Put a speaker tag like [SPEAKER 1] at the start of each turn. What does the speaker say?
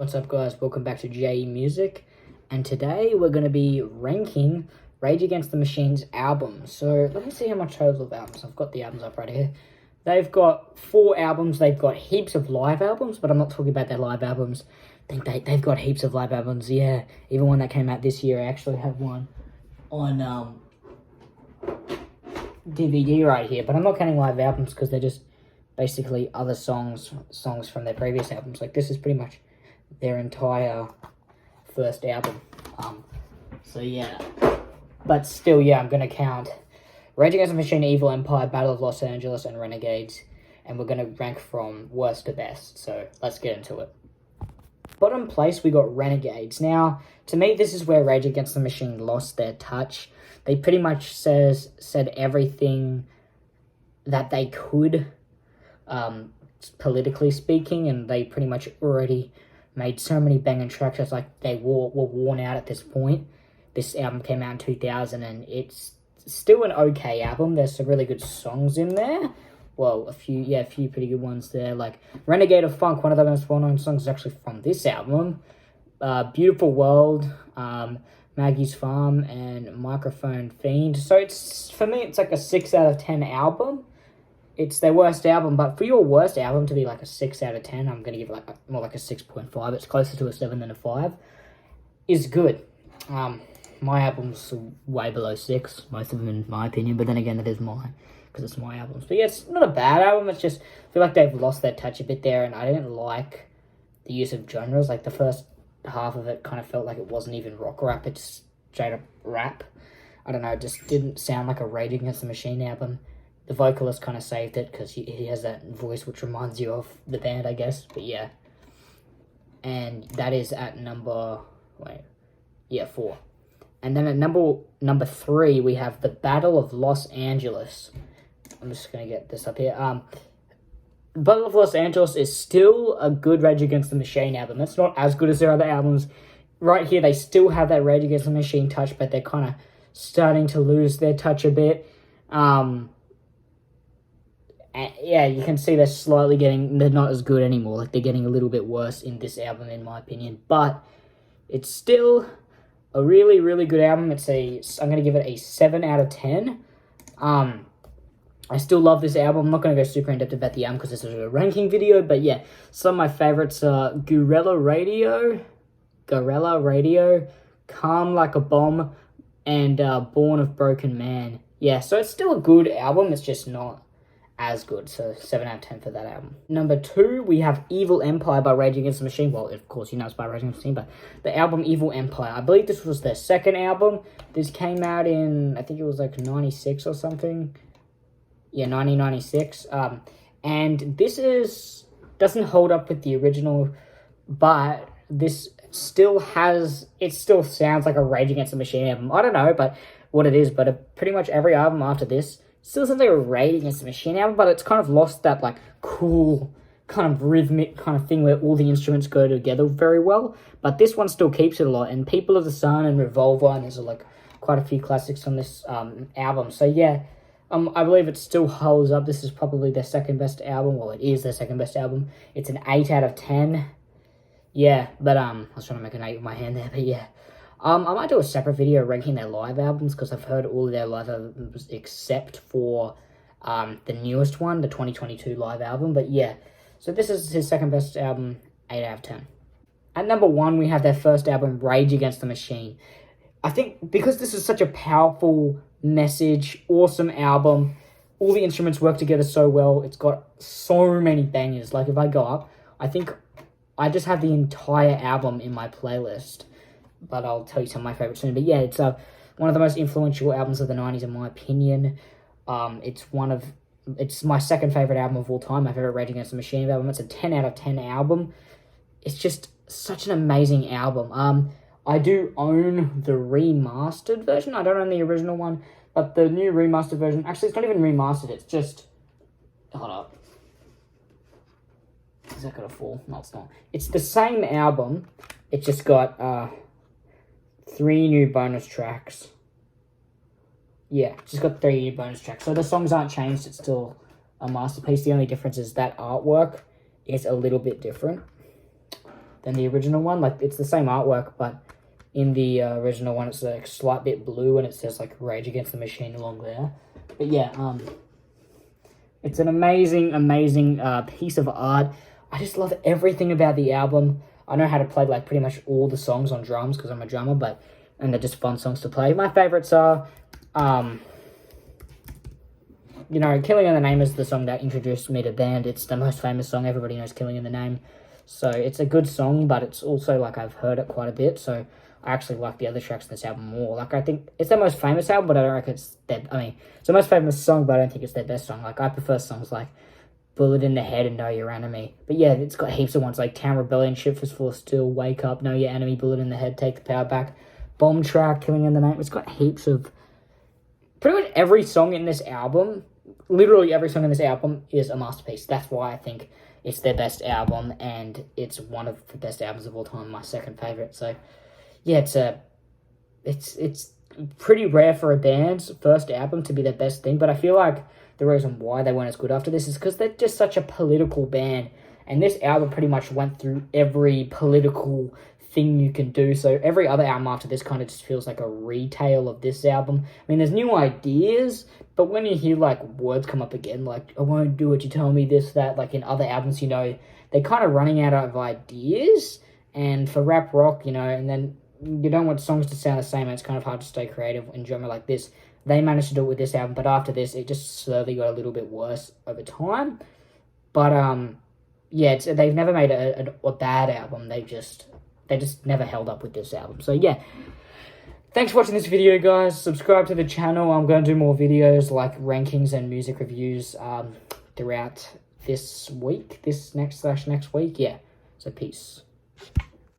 [SPEAKER 1] What's up, guys? Welcome back to JE Music, and today we're going to be ranking Rage Against the Machine's albums. So let me see how much total of albums. I've got the albums up right here. They've got 4 albums. They've got heaps of live albums, but I'm not talking about their live albums. I think they've got heaps of live albums. Yeah, even one that came out this year. I actually have one on DVD right here, but I'm not counting live albums because they're just basically other songs from their previous albums. Like, this is pretty much their entire first album. So yeah, but still, yeah, I'm gonna count Rage Against the Machine, Evil Empire, Battle of Los Angeles, and Renegades, and we're gonna rank from worst to best. So let's get into it. Bottom place, we got Renegades. Now, to me, this is where Rage Against the Machine lost their touch. They pretty much said everything that they could, politically speaking, and they pretty much already made so many banging tracks. It's like they were worn out at this point. This album came out in 2000, and it's still an okay album. There's some really good songs in there. Well, a few pretty good ones there. Like Renegade of Funk, one of the most well-known songs is actually from this album. Beautiful World, Maggie's Farm, and Microphone Fiend. So it's, for me, it's like a 6 out of 10 album. It's their worst album, but for your worst album to be like a 6 out of 10, I'm going to give it more like a 6.5. It's closer to a 7 than a 5. Is good. My album's way below 6, most of them in my opinion, but then again, it is mine, because it's my albums. But yeah, it's not a bad album, it's just, I feel like they've lost their touch a bit there, and I didn't like the use of genres. Like, the first half of it kind of felt like it wasn't even rock rap, it's straight up rap. I don't know, it just didn't sound like a Rage Against the Machine album. The vocalist kind of saved it because he has that voice which reminds you of the band, I guess. But yeah. And that is at number 4. And then at number 3, we have the Battle of Los Angeles. I'm just going to get this up here. Battle of Los Angeles is still a good Rage Against the Machine album. It's not as good as their other albums. Right here, they still have that Rage Against the Machine touch, but they're kind of starting to lose their touch a bit. Yeah, you can see they're not as good anymore. Like, they're getting a little bit worse in this album, in my opinion. But it's still a really, really good album. I'm going to give it a 7 out of 10. I still love this album. I'm not going to go super in-depth about the album because this is a ranking video. But yeah, some of my favorites are Guerrilla Radio, Calm Like a Bomb, and Born of Broken Man. Yeah, so it's still a good album. It's just not as good, so 7 out of 10 for that album. Number 2, we have Evil Empire by Rage Against the Machine. Well, of course, you know it's by Rage Against the Machine, but the album Evil Empire. I believe this was their second album. This came out in, I think it was like 96 or something. Yeah, 1996. And this doesn't hold up with the original, but this still sounds like a Rage Against the Machine album. I don't know what it is, but pretty much every album after this still sounds like a Rage Against the Machine album, but it's kind of lost that, like, cool, kind of rhythmic kind of thing where all the instruments go together very well. But this one still keeps it a lot. And People of the Sun and Revolver, and there's, like, quite a few classics on this album. So, yeah, I believe it still holds up. This is probably their second best album. Well, it is their second best album. It's an 8 out of 10. Yeah, but I was trying to make an 8 with my hand there, but yeah. I might do a separate video ranking their live albums because I've heard all of their live albums except for the newest one, the 2022 live album. But yeah, so this is his second best album, 8 out of 10. At number 1, we have their first album, Rage Against the Machine. I think because this is such a powerful message, awesome album, all the instruments work together so well. It's got so many bangers. Like, if I go up, I think I just have the entire album in my playlist. But I'll tell you some of my favorites soon. But yeah, it's one of the most influential albums of the 90s, in my opinion. It's my second favorite album of all time, my favorite Rage Against the Machine album. It's a 10 out of 10 album. It's just such an amazing album. I do own the remastered version. I don't own the original one, but the new remastered version, actually, it's not even remastered. It's just, hold up. Is that gonna fall? No, it's not. It's the same album. It's just got 3 new bonus tracks. Yeah, just got 3 new bonus tracks. So the songs aren't changed. It's still a masterpiece. The only difference is that artwork is a little bit different. than the original one. Like, it's the same artwork, but in the original one, it's a slight bit blue, and it says, like, Rage Against the Machine along there. But yeah, it's an amazing, amazing piece of art. I just love everything about the album. I know how to play, like, pretty much all the songs on drums, because I'm a drummer, and they're just fun songs to play. My favorites are, you know, Killing in the Name is the song that introduced me to band. It's the most famous song. Everybody knows Killing in the Name. So it's a good song, but it's also, like, I've heard it quite a bit, so I actually like the other tracks in this album more. Like, I think it's their most famous album, but I don't reckon it's their... I mean, it's the most famous song, but I don't think it's their best song. Like, I prefer songs like Bullet in the Head and Know Your Enemy. But yeah, it's got heaps of ones, like Town Rebellion, Ship Fist Full of Steel, Wake Up, Know Your Enemy, Bullet in the Head, Take the Power Back, Bomb Track, Killing in the Name. It's got heaps of... Pretty much every song in this album, literally every song in this album is a masterpiece. That's why I think it's their best album, and it's one of the best albums of all time, my second favourite. So yeah, it's pretty rare for a band's first album to be their best thing, but I feel like the reason why they weren't as good after this is because they're just such a political band, and this album pretty much went through every political thing you can do, so every other album after this kind of just feels like a retail of this album. I mean, there's new ideas, but when you hear, like, words come up again, like, I won't do what you tell me, this, that, like, in other albums, you know, they're kind of running out of ideas, and for rap rock, you know, and then you don't want songs to sound the same, and it's kind of hard to stay creative in genre like this. They managed to do it with this album, but after this, it just slowly got a little bit worse over time. But, yeah, they've never made a bad album. They just never held up with this album. So, yeah. Thanks for watching this video, guys. Subscribe to the channel. I'm going to do more videos like rankings and music reviews throughout this week. This next week. Yeah. So, peace.